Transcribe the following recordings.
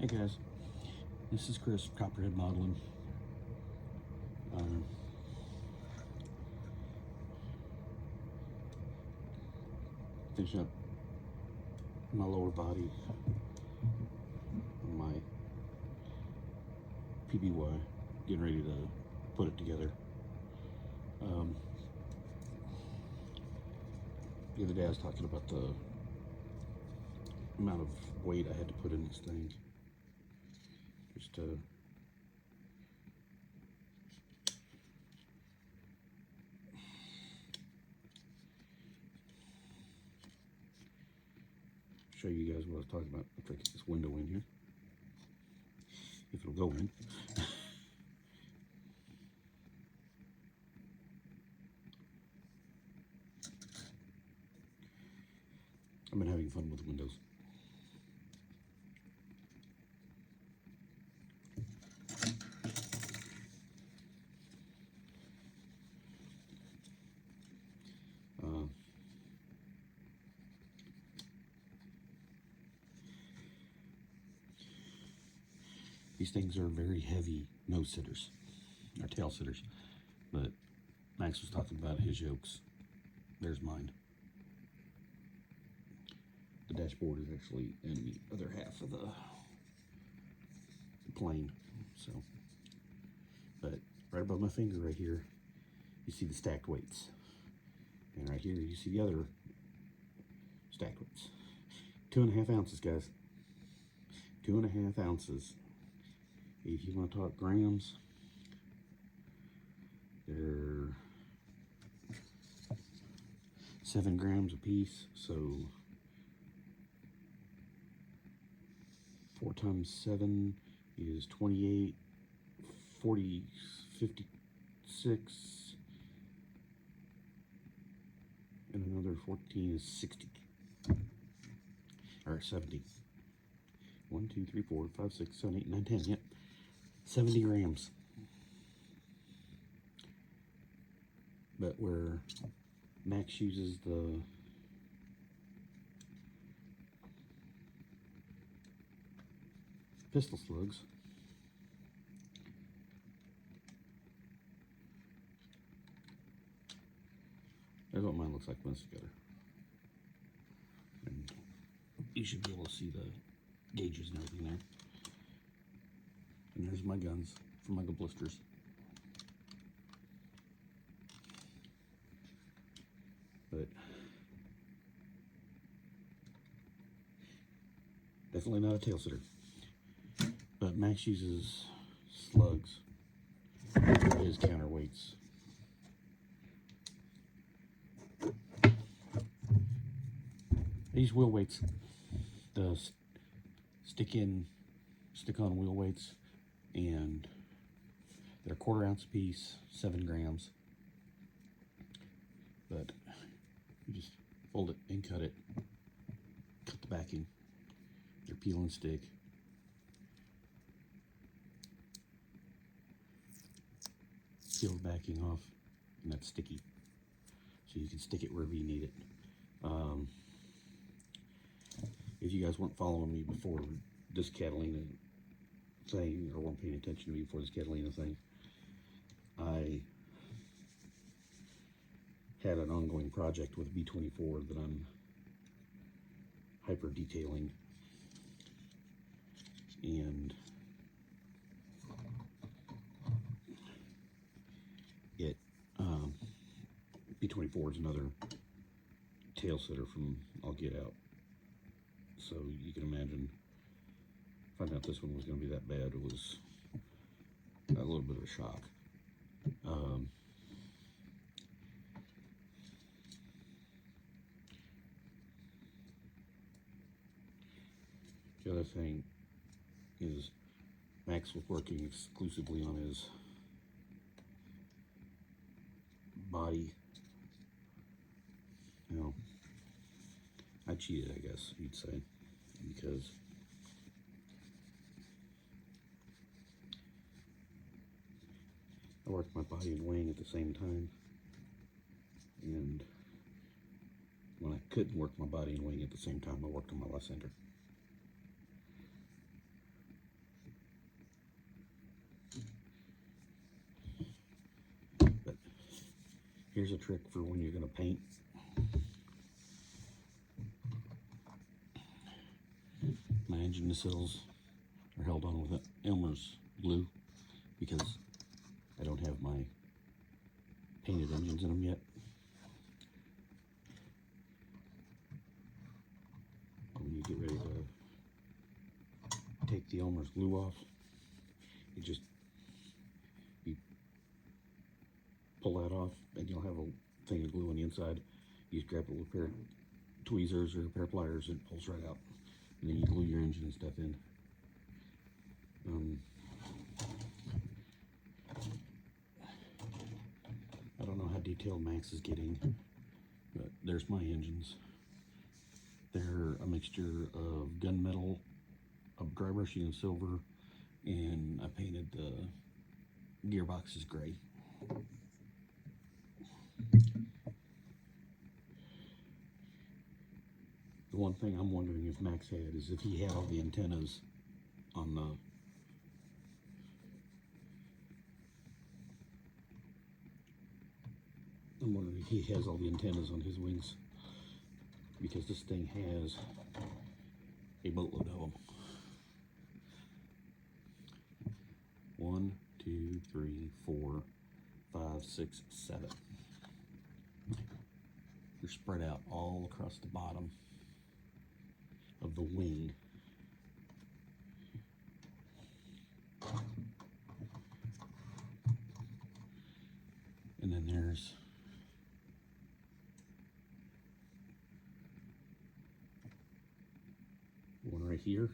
Hey guys, this is Chris, Copperhead Modeling. Finish up my lower body on my PBY, getting ready to put it together. The other day I was talking about the amount of weight I had to put in this thing just to show you guys what I was talking about. I'll try to get this window in here, if it'll go in. I've been having fun with windows. These things are very heavy nose sitters, or tail sitters, but Max was talking about his yokes. There's mine. The dashboard is actually in the other half of the plane, so, but right above my finger right here, you see the stacked weights, and right here you see the other stacked weights. 2.5 ounces, guys. 2.5 ounces. If you want to talk grams, they're 7 grams a piece, so 4 times 7 is 28, 40, 56, and another 14 is 60, or 70. 1, 2, 3, 4, 5, 6, 7, 8, 9, 10, yep. 70 grams. But where Max uses the pistol slugs, there's what mine looks like when it's together. And you should be able to see the gauges and everything there. And there's my guns for my blisters. But definitely not a tail sitter. But Max uses slugs for his counterweights. These wheel weights, the stick-on wheel weights, and they're 1/4 ounce a piece, 7 grams. But you just fold it and cut it, cut the backing. They're peel and stick. Peel the backing off, and that's sticky, so you can stick it wherever you need it. If you guys weren't following me before this Catalina thing, or weren't paying attention to me before this Catalina thing, I had an ongoing project with B24 that I'm hyper detailing, and it B24 is another tail sitter from I'll Get Out. So you can imagine, finding out this one was going to be that bad, it was a little bit of a shock. The other thing is Max was working exclusively on his body. You know, I cheated, I guess you'd say, because I worked my body and wing at the same time, and when I couldn't work my body and wing at the same time, I worked on my left center. Here's a trick for when you're going to paint. My engine nacelles are held on with Elmer's glue because I don't have my painted engines in them yet. When you get ready to take the Elmer's glue off, you pull that off and you'll have a thing of glue on the inside. You just grab a little pair of tweezers or a pair of pliers and it pulls right out. And then you glue your engine and stuff in. I don't know how detailed Max is getting, but there's my engines. They're a mixture of gunmetal, a dry brushing of silver, and I painted the gearboxes gray. The one thing I'm wondering if Max had is if he had all the antennas on the I'm wondering if he has all the antennas on his wings, because this thing has a boatload of them. 1, 2, 3, 4, 5, 6, 7. They're spread out all across the bottom of the wing. And then there's one right here.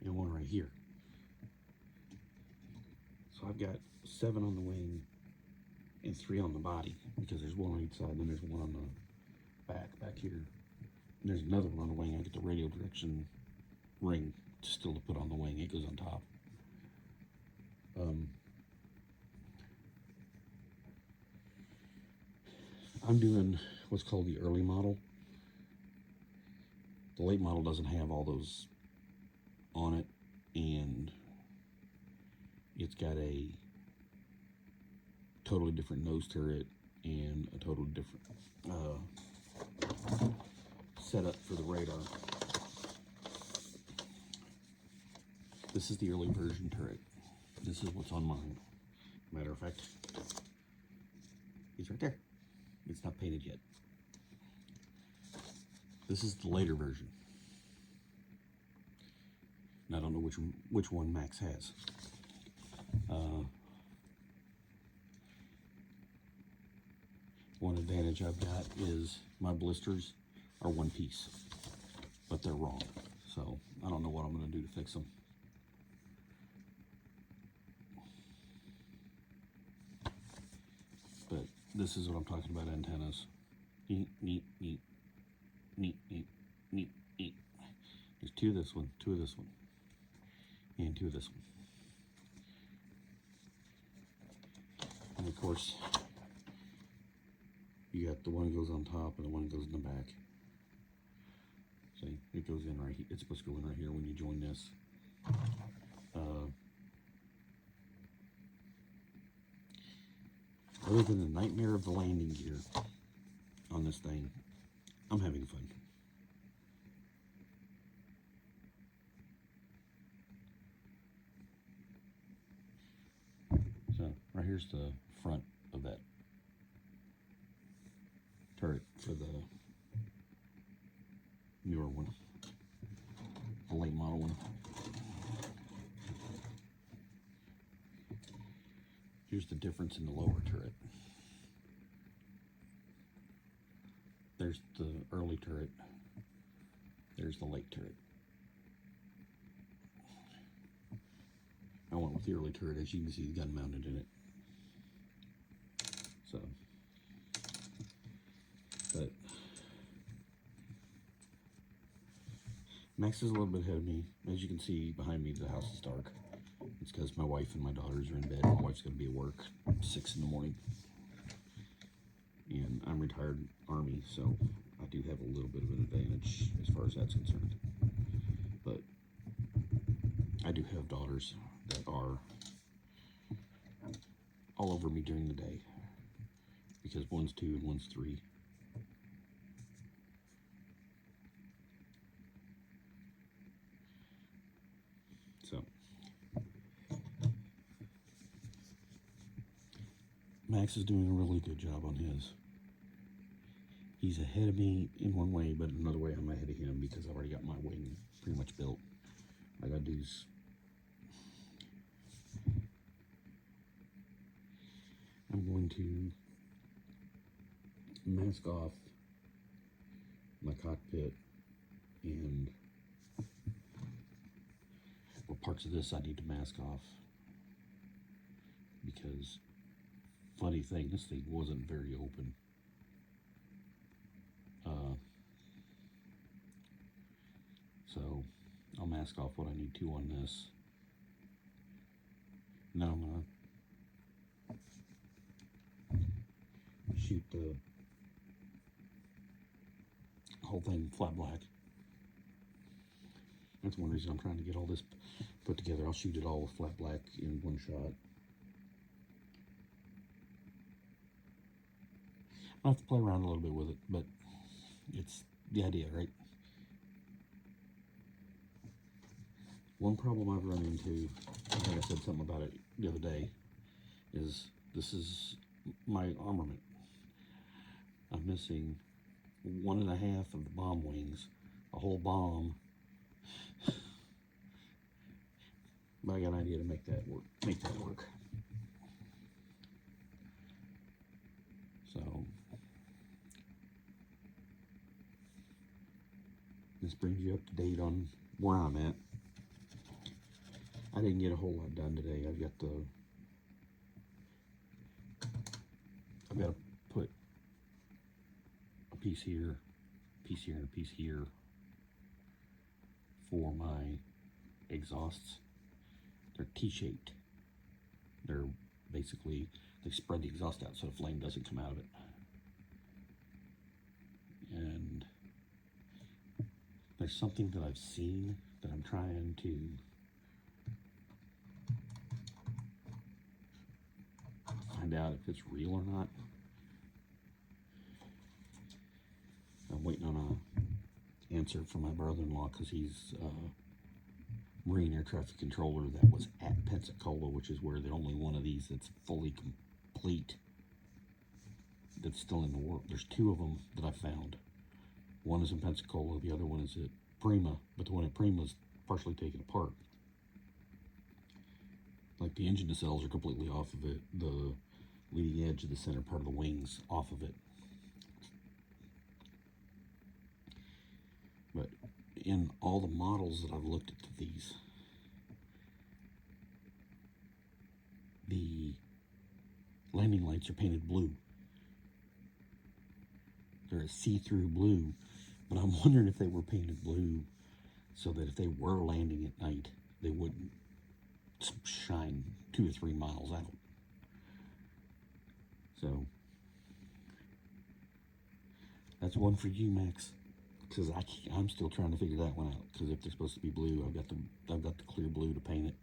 And one right here. So I've got 7 on the wing and 3 on the body, because there's one on each side and then there's one on the back here. And there's another one on the wing. I get the radio direction ring still to put on the wing. It goes on top. I'm doing what's called the early model. The late model doesn't have all those on it, and it's got a totally different nose turret and a totally different setup for the radar. This is the early version turret. This is what's on mine. Matter of fact, it's right there. It's not painted yet. This is the later version. And I don't know which one Max has. One advantage I've got is my blisters are one piece, but they're wrong. So I don't know what I'm going to do to fix them. But this is what I'm talking about, antennas. Neat, neat, neat, neat, neat, neat, neat. There's 2 of this one, 2 of this one, and 2 of this one. And of course, you got the one that goes on top and the one that goes in the back. See, it goes in right here. It's supposed to go in right here when you join this. Other than the nightmare of the landing gear on this thing, I'm having fun. So, right here's the front of that turret for the newer one, the late model one. Here's the difference in the lower turret. There's the early turret. There's the late turret. I went with the early turret. As you can see, the gun mounted in it. So, but Max is a little bit ahead of me. As you can see behind me, the house is dark. It's because my wife and my daughters are in bed. My wife's going to be at work at 6 in the morning. And I'm retired Army, so I do have a little bit of an advantage as far as that's concerned. But I do have daughters are all over me during the day because one's 2 and one's 3. So Max is doing a really good job on his. He's ahead of me in one way, but another way I'm ahead of him because I've already got my wing pretty much built. I gotta do is I'm going to mask off my cockpit and parts of this I need to mask off because funny thing, this thing wasn't very open. So I'll mask off what I need to on this. Now I'm gonna shoot the whole thing flat black. That's one reason I'm trying to get all this put together. I'll shoot it all with flat black in one shot. I'll have to play around a little bit with it, but it's the idea, right? One problem I've run into, I think I said something about it the other day, is this is my armament. I'm missing 1.5 of the bomb wings, a whole bomb. But I got an idea to make that work. So this brings you up to date on where I'm at. I didn't get a whole lot done today. I've got to put a piece here, and a piece here for my exhausts. They're T-shaped. They're basically, they spread the exhaust out so the flame doesn't come out of it. And there's something that I've seen that I'm trying to find out if it's real or not. I'm waiting on an answer from my brother-in-law because he's Marine Air Traffic Controller that was at Pensacola, which is where the only one of these that's fully complete that's still in the world. There's 2 of them that I found. One is in Pensacola, the other one is at Prima, but the one at Prima is partially taken apart. Like the engine nacelles are completely off of it, the leading edge of the center part of the wings off of it. But in all the models that I've looked at these, the landing lights are painted blue. They're a see-through blue, but I'm wondering if they were painted blue so that if they were landing at night, they wouldn't shine 2 or 3 miles out. So that's one for you, Max, because I'm still trying to figure that one out. Because if they're supposed to be blue, I've got the clear blue to paint it.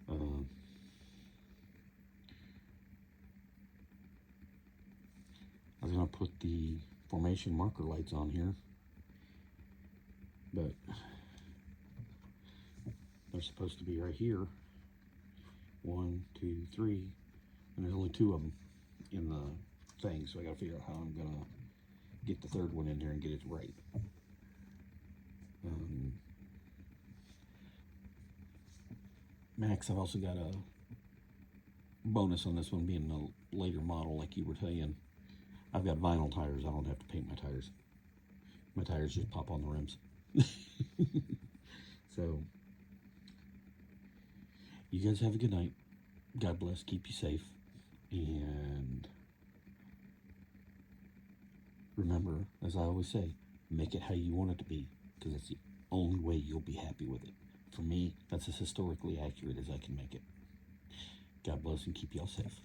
I was gonna put the formation marker lights on here, but they're supposed to be right here. 1, 2, 3, and there's only 2 of them in the thing, so I gotta figure out how I'm gonna get the 3rd one in there and get it right. Max, I've also got a bonus on this one being a later model, like you were saying. I've got vinyl tires. I don't have to paint my tires. My tires just pop on the rims. So, you guys have a good night. God bless. Keep you safe. And remember, as I always say, make it how you want it to be, because that's the only way you'll be happy with it. For me, that's as historically accurate as I can make it. God bless and keep y'all safe.